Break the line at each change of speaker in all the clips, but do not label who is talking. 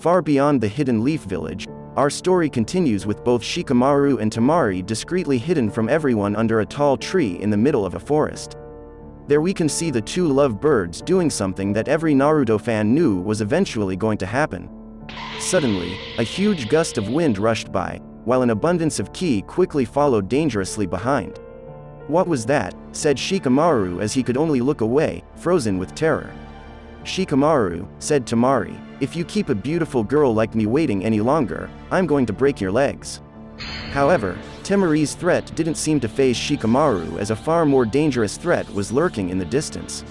Far beyond the hidden leaf village, our story continues with both Shikamaru and Temari discreetly hidden from everyone under a tall tree in the middle of a forest. There we can see the two love birds doing something that every Naruto fan knew was eventually going to happen. Suddenly, a huge gust of wind rushed by, while an abundance of ki quickly followed dangerously behind. "What was that?" said Shikamaru as he could only look away, frozen with terror. "Shikamaru," said Temari, "if you keep a beautiful girl like me waiting any longer, I'm going to break your legs." However, Temari's threat didn't seem to faze Shikamaru, as a far more dangerous threat was lurking in the distance.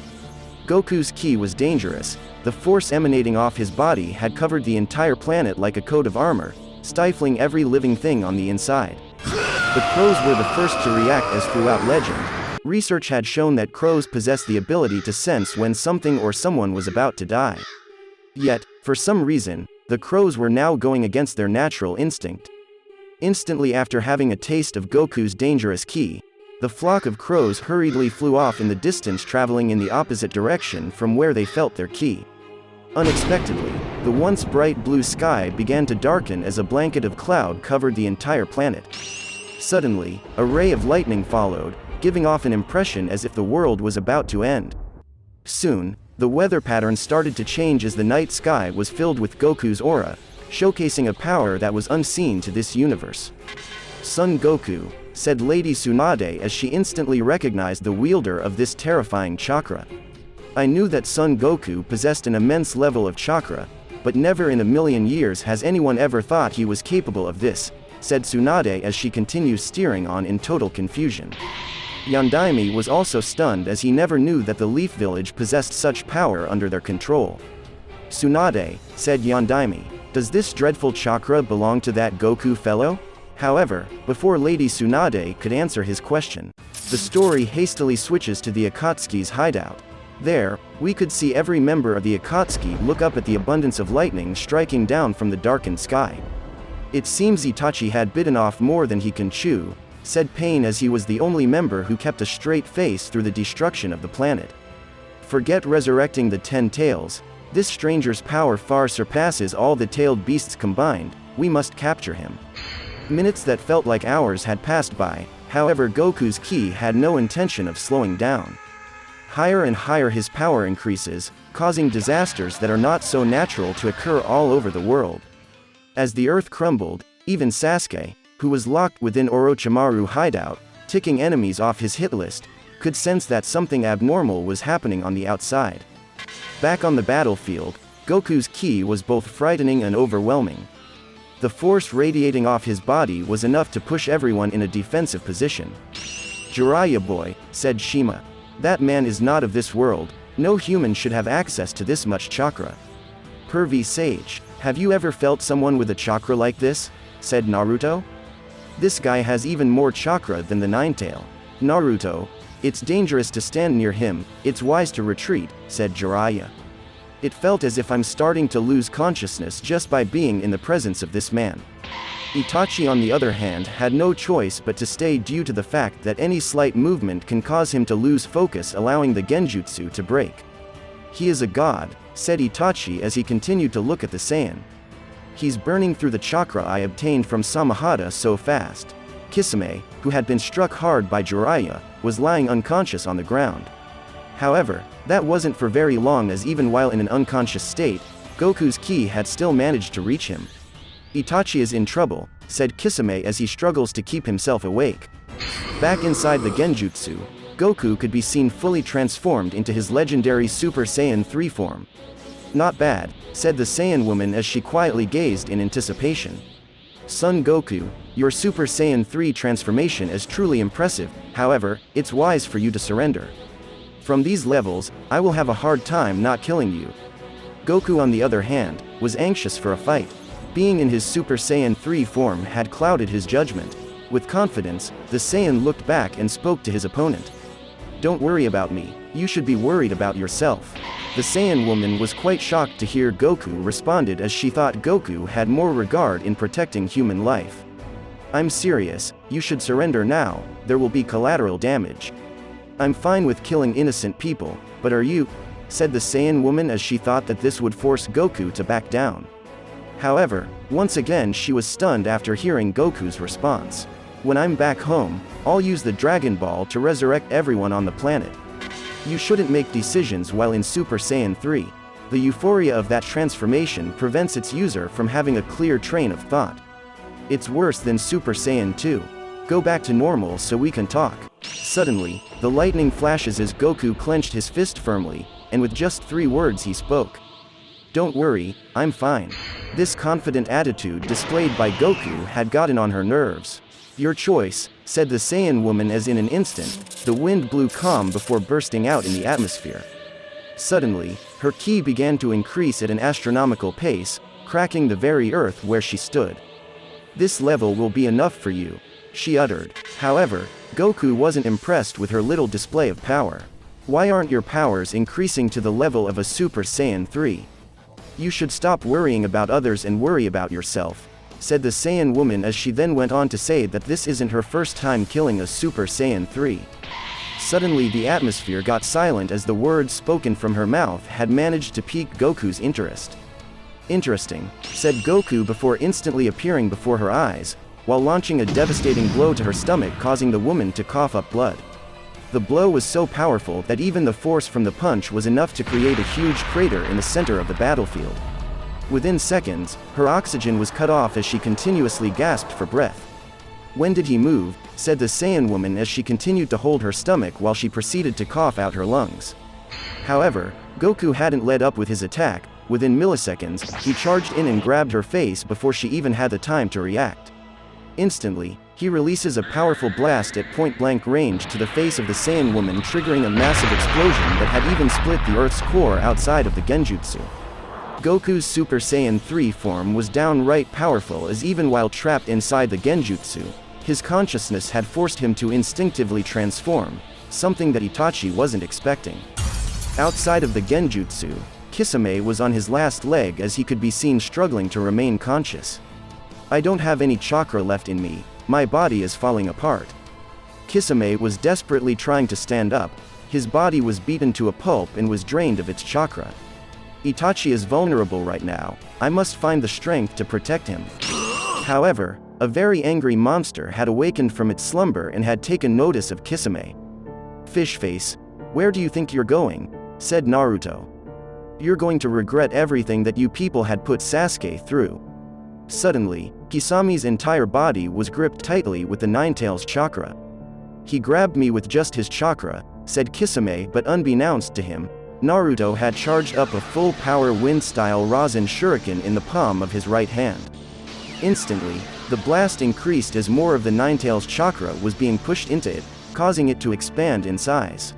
Goku's ki was dangerous. The force emanating off his body had covered the entire planet like a coat of armor, stifling every living thing on the inside. The crows were the first to react, as throughout legend, research had shown that crows possess the ability to sense when something or someone was about to die. Yet, for some reason, the crows were now going against their natural instinct. Instantly after having a taste of Goku's dangerous ki, the flock of crows hurriedly flew off in the distance, traveling in the opposite direction from where they felt their ki. Unexpectedly, the once bright blue sky began to darken as a blanket of cloud covered the entire planet. Suddenly, a ray of lightning followed, giving off an impression as if the world was about to end. Soon, the weather pattern started to change as the night sky was filled with Goku's aura, showcasing a power that was unseen to this universe. "Son Goku," said Lady Tsunade as she instantly recognized the wielder of this terrifying chakra. "I knew that Son Goku possessed an immense level of chakra, but never in a million years has anyone ever thought he was capable of this," said Tsunade as she continues steering on in total confusion. Yondaime was also stunned, as he never knew that the Leaf Village possessed such power under their control. "Tsunade," said Yondaime, "does this dreadful chakra belong to that Goku fellow?" However, before Lady Tsunade could answer his question, the story hastily switches to the Akatsuki's hideout. There, we could see every member of the Akatsuki look up at the abundance of lightning striking down from the darkened sky. "It seems Itachi had bitten off more than he can chew," said Pain, as he was the only member who kept a straight face through the destruction of the planet. "Forget resurrecting the 10 tails. This stranger's power far surpasses all the tailed beasts combined. We must capture him." Minutes that felt like hours had passed by. However, Goku's ki had no intention of slowing down. Higher and higher his power increases, causing disasters that are not so natural to occur all over the world. As the earth crumbled, even Sasuke, who was locked within Orochimaru hideout, ticking enemies off his hit list, could sense that something abnormal was happening on the outside. Back on the battlefield, Goku's ki was both frightening and overwhelming. The force radiating off his body was enough to push everyone in a defensive position. "Jiraiya boy," said Shima. "That man is not of this world. No human should have access to this much chakra." "Pervy Sage, have you ever felt someone with a chakra like this?" said Naruto. "This guy has even more chakra than the Ninetail." "Naruto, it's dangerous to stand near him, it's wise to retreat," said Jiraiya. "It felt as if I'm starting to lose consciousness just by being in the presence of this man." Itachi, on the other hand, had no choice but to stay due to the fact that any slight movement can cause him to lose focus, allowing the genjutsu to break. "He is a god," said Itachi as he continued to look at the Saiyan. "He's burning through the chakra I obtained from Samahata so fast." Kisame, who had been struck hard by Jiraiya, was lying unconscious on the ground. However, that wasn't for very long, as even while in an unconscious state, Goku's ki had still managed to reach him. "Itachi is in trouble," said Kisame as he struggles to keep himself awake. Back inside the genjutsu, Goku could be seen fully transformed into his legendary Super Saiyan 3 form. "Not bad," said the Saiyan woman as she quietly gazed in anticipation. "Son Goku, your Super Saiyan 3 transformation is truly impressive, however, it's wise for you to surrender. From these levels, I will have a hard time not killing you." Goku, on the other hand, was anxious for a fight. Being in his Super Saiyan 3 form had clouded his judgment. With confidence, the Saiyan looked back and spoke to his opponent. "Don't worry about me, you should be worried about yourself." The Saiyan woman was quite shocked to hear Goku responded, as she thought Goku had more regard in protecting human life. "I'm serious, you should surrender now, there will be collateral damage." "I'm fine with killing innocent people, but are you?" said the Saiyan woman as she thought that this would force Goku to back down. However, once again she was stunned after hearing Goku's response. When I'm back home, I'll use the Dragon Ball to resurrect everyone on the planet. You shouldn't make decisions while in Super Saiyan 3. The euphoria of that transformation prevents its user from having a clear train of thought. It's worse than Super Saiyan 2. Go back to normal so we can talk. Suddenly, the lightning flashes as Goku clenched his fist firmly, and with just 3 words he spoke. Don't worry, I'm fine. This confident attitude displayed by Goku had gotten on her nerves. Your choice, said the Saiyan woman as in an instant, the wind blew calm before bursting out in the atmosphere. Suddenly, her ki began to increase at an astronomical pace, cracking the very earth where she stood. This level will be enough for you, she uttered. However, Goku wasn't impressed with her little display of power. Why aren't your powers increasing to the level of a Super Saiyan 3? You should stop worrying about others and worry about yourself, said the Saiyan woman as she then went on to say that this isn't her first time killing a Super Saiyan 3. Suddenly the atmosphere got silent as the words spoken from her mouth had managed to pique Goku's interest. Interesting, said Goku before instantly appearing before her eyes, while launching a devastating blow to her stomach causing the woman to cough up blood. The blow was so powerful that even the force from the punch was enough to create a huge crater in the center of the battlefield. Within seconds, her oxygen was cut off as she continuously gasped for breath. When did he move? Said the Saiyan woman as she continued to hold her stomach while she proceeded to cough out her lungs. However, Goku hadn't let up with his attack. Within milliseconds, he charged in and grabbed her face before she even had the time to react. Instantly, he releases a powerful blast at point-blank range to the face of the Saiyan woman, triggering a massive explosion that had even split the Earth's core outside of the Genjutsu. Goku's Super Saiyan 3 form was downright powerful, as even while trapped inside the Genjutsu, his consciousness had forced him to instinctively transform, something that Itachi wasn't expecting. Outside of the Genjutsu, Kisame was on his last leg as he could be seen struggling to remain conscious. I don't have any chakra left in me, my body is falling apart. Kisame was desperately trying to stand up, his body was beaten to a pulp and was drained of its chakra. Itachi is vulnerable right now, I must find the strength to protect him. However, a very angry monster had awakened from its slumber and had taken notice of Kisame. Fish face, where do you think you're going? Said Naruto. You're going to regret everything that you people had put Sasuke through. Suddenly, Kisame's entire body was gripped tightly with the Ninetales chakra. He grabbed me with just his chakra, said Kisame, but unbeknownst to him, Naruto had charged up a full-power wind-style Rasen Shuriken in the palm of his right hand. Instantly, the blast increased as more of the Ninetales chakra was being pushed into it, causing it to expand in size.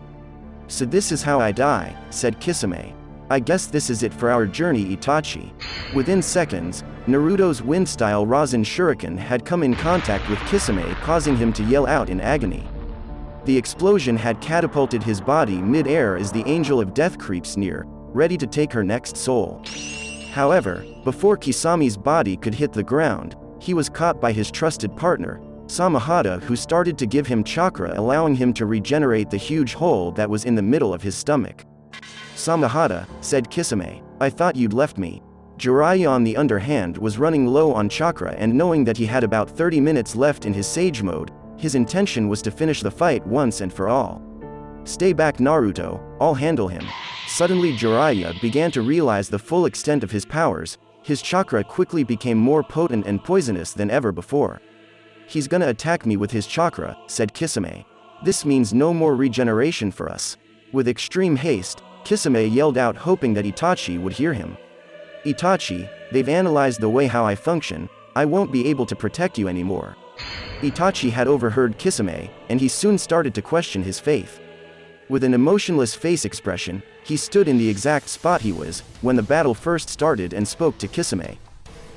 So this is how I die, said Kisame. I guess this is it for our journey, Itachi. Within seconds, Naruto's wind-style Rasen Shuriken had come in contact with Kisame, causing him to yell out in agony. The explosion had catapulted his body mid-air as the Angel of Death creeps near, ready to take her next soul. However, before Kisame's body could hit the ground, he was caught by his trusted partner, Samahata, who started to give him chakra, allowing him to regenerate the huge hole that was in the middle of his stomach. Samahata, said Kisame, I thought you'd left me. Jiraiya on the other hand was running low on chakra, and knowing that he had about 30 minutes left in his Sage mode, his intention was to finish the fight once and for all. Stay back, Naruto, I'll handle him. Suddenly Jiraiya began to realize the full extent of his powers. His chakra quickly became more potent and poisonous than ever before. He's gonna attack me with his chakra, said Kisame. This means no more regeneration for us. With extreme haste, Kisame yelled out, hoping that Itachi would hear him. Itachi, they've analyzed the way how I function, I won't be able to protect you anymore. Itachi had overheard Kisame, and he soon started to question his faith. With an emotionless face expression, he stood in the exact spot he was when the battle first started and spoke to Kisame.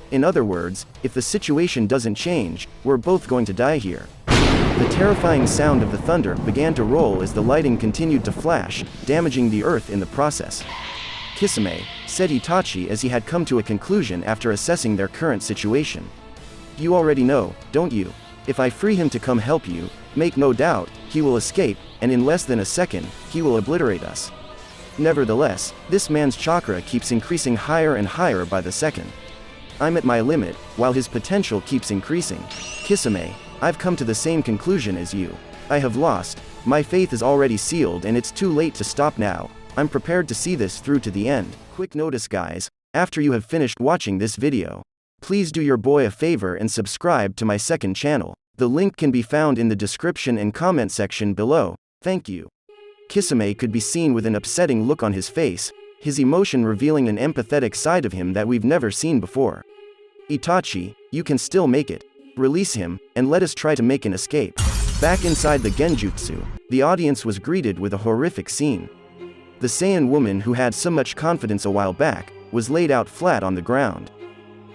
In other words, if the situation doesn't change, we're both going to die here. The terrifying sound of the thunder began to roll as the lighting continued to flash, damaging the earth in the process. Kisame, said Itachi as he had come to a conclusion after assessing their current situation. You already know, don't you? If I free him to come help you, make no doubt, he will escape, and in less than a second, he will obliterate us. Nevertheless, this man's chakra keeps increasing higher and higher by the second. I'm at my limit, while his potential keeps increasing. Kisame, I've come to the same conclusion as you. I have lost. My faith is already sealed and it's too late to stop now. I'm prepared to see this through to the end. Quick notice guys, after you have finished watching this video, please do your boy a favor and subscribe to my second channel. The link can be found in the description and comment section below. Thank you. Kisame could be seen with an upsetting look on his face, his emotion revealing an empathetic side of him that we've never seen before. Itachi, you can still make it. Release him, and let us try to make an escape. Back inside the Genjutsu, the audience was greeted with a horrific scene. The Saiyan woman who had so much confidence a while back, was laid out flat on the ground.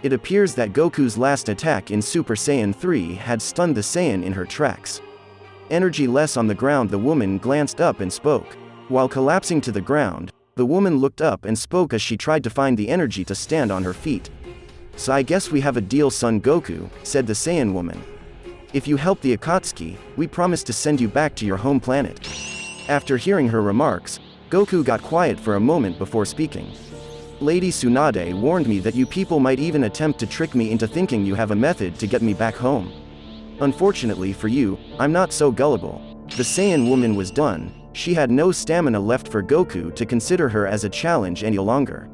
It appears that Goku's last attack in Super Saiyan 3 had stunned the Saiyan in her tracks. Energy less on the ground, the woman glanced up and spoke. While collapsing to the ground, the woman looked up and spoke as she tried to find the energy to stand on her feet. So I guess we have a deal, son Goku, said the Saiyan woman. If you help the Akatsuki, we promise to send you back to your home planet. After hearing her remarks, Goku got quiet for a moment before speaking. Lady Tsunade warned me that you people might even attempt to trick me into thinking you have a method to get me back home. Unfortunately for you, I'm not so gullible. The Saiyan woman was done. She had no stamina left for Goku to consider her as a challenge any longer.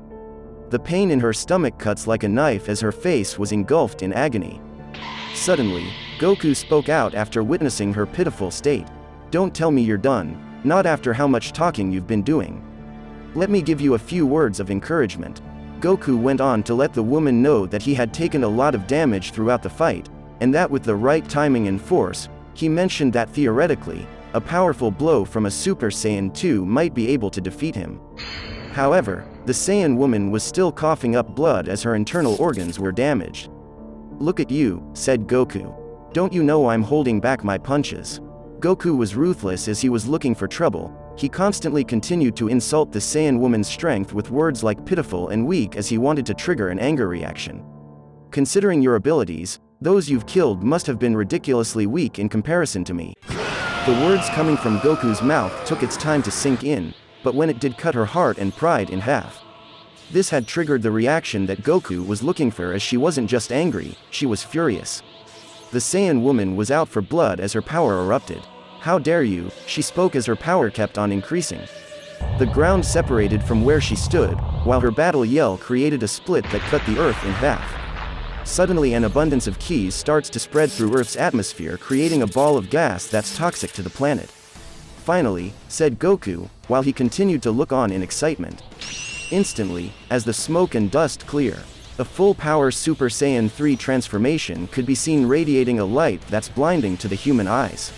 The pain in her stomach cuts like a knife as her face was engulfed in agony. Suddenly, Goku spoke out after witnessing her pitiful state. Don't tell me you're done, not after how much talking you've been doing. Let me give you a few words of encouragement. Goku went on to let the woman know that he had taken a lot of damage throughout the fight, and that with the right timing and force, he mentioned that theoretically, a powerful blow from a Super Saiyan 2 might be able to defeat him. However, the Saiyan woman was still coughing up blood as her internal organs were damaged. Look at you, said Goku. Don't you know I'm holding back my punches? Goku was ruthless as he was looking for trouble. He constantly continued to insult the Saiyan woman's strength with words like pitiful and weak as he wanted to trigger an anger reaction. Considering your abilities, those you've killed must have been ridiculously weak in comparison to me. The words coming from Goku's mouth took its time to sink in, but when it did, cut her heart and pride in half. This had triggered the reaction that Goku was looking for, as she wasn't just angry, she was furious. The Saiyan woman was out for blood as her power erupted. How dare you, she spoke as her power kept on increasing. The ground separated from where she stood, while her battle yell created a split that cut the earth in half. Suddenly an abundance of keys starts to spread through Earth's atmosphere, creating a ball of gas that's toxic to the planet. Finally, said Goku, while he continued to look on in excitement. Instantly, as the smoke and dust clear, a full-power Super Saiyan 3 transformation could be seen, radiating a light that's blinding to the human eyes.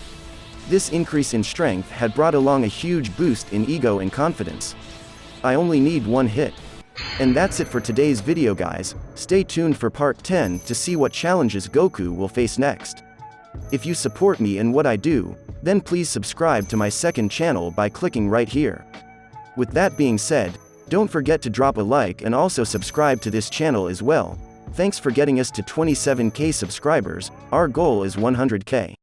This increase in strength had brought along a huge boost in ego and confidence. I only need one hit. And that's it for today's video guys. Stay tuned for part 10 to see what challenges Goku will face next. If you support me in what I do, then please subscribe to my second channel by clicking right here. With that being said, don't forget to drop a like and also subscribe to this channel as well. Thanks for getting us to 27k subscribers. Our goal is 100k.